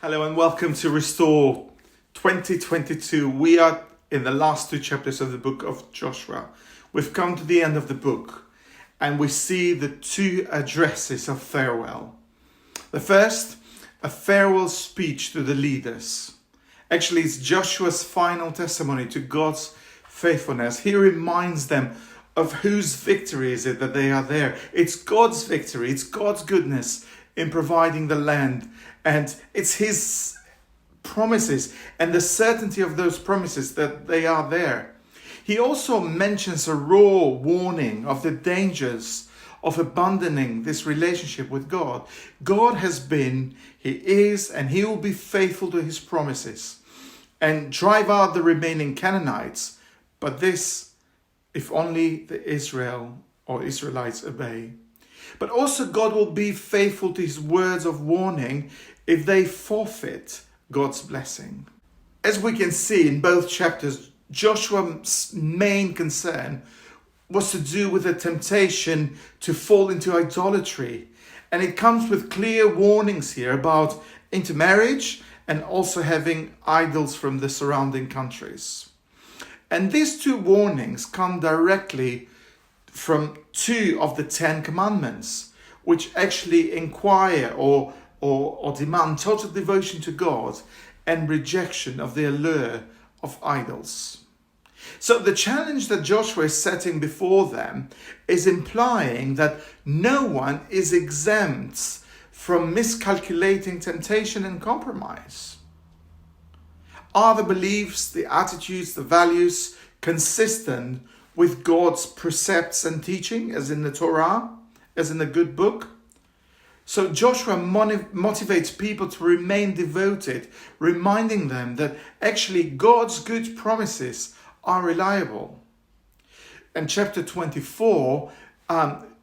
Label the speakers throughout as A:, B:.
A: Hello and welcome to Restore 2022. We are in the last two chapters of the book of Joshua. We've come to the end of the book and we see the two addresses of farewell. The first, a farewell speech to the leaders. Actually, it's Joshua's final testimony to God's faithfulness. He reminds them of whose victory is it that they are there. It's God's victory. It's God's goodness in providing the land. And it's his promises and the certainty of those promises that they are there. He also mentions a raw warning of the dangers of abandoning this relationship with God. God has been, he is, and he will be faithful to his promises and drive out the remaining Canaanites. But this, if only the Israelites obey. But also God will be faithful to his words of warning if they forfeit God's blessing. As we can see in both chapters, Joshua's main concern was to do with the temptation to fall into idolatry. And it comes with clear warnings here about intermarriage and also having idols from the surrounding countries. And these two warnings come directly from two of the 10 commandments, which actually inquire or demand total devotion to God and rejection of the allure of idols. So the challenge that Joshua is setting before them is implying that no one is exempt from miscalculating temptation and compromise. Are the beliefs, the attitudes, the values consistent with God's precepts and teaching, as in the Torah, as in the good book? So Joshua motivates people to remain devoted, reminding them that actually God's good promises are reliable. And chapter 24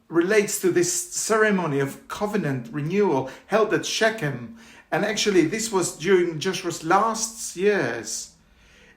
A: relates to this ceremony of covenant renewal held at Shechem. And actually this was during Joshua's last years.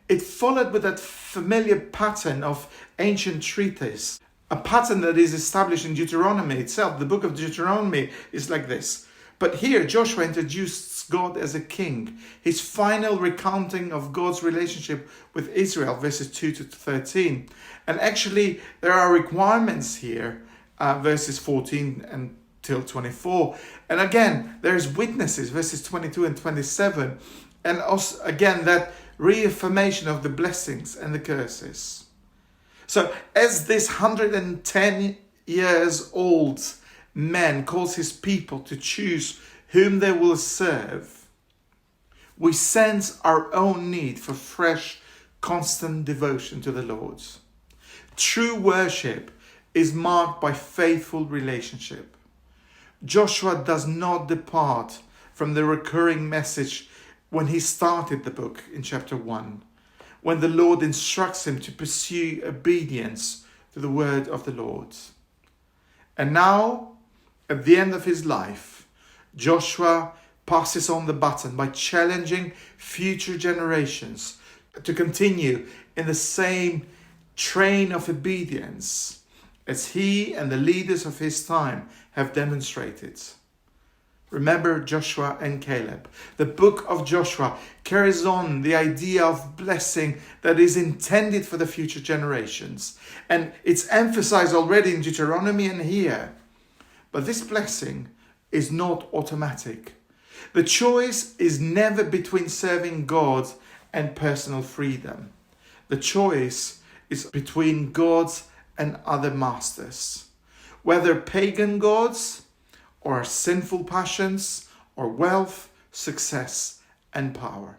A: It followed with that familiar pattern of ancient treatise, a pattern that is established in Deuteronomy itself. The book of Deuteronomy is like this. But here Joshua introduced God as a king. His final recounting of God's relationship with Israel, verses 2 to 13. And actually there are requirements here, verses 14 until 24. And again, there's witnesses, verses 22 and 27. And also, again, that reaffirmation of the blessings and the curses. So as this 110 years old man calls his people to choose whom they will serve, we sense our own need for fresh, constant devotion to the Lord. True worship is marked by faithful relationship. Joshua does not depart from the recurring message when he started the book in chapter 1, when the Lord instructs him to pursue obedience to the word of the Lord. And now, at the end of his life, Joshua passes on the baton by challenging future generations to continue in the same train of obedience as he and the leaders of his time have demonstrated. Remember Joshua and Caleb. The book of Joshua carries on the idea of blessing that is intended for the future generations. And it's emphasized already in Deuteronomy and here. But this blessing is not automatic. The choice is never between serving God and personal freedom. The choice is between God and other masters. Whether pagan gods, or sinful passions, or wealth, success, and power.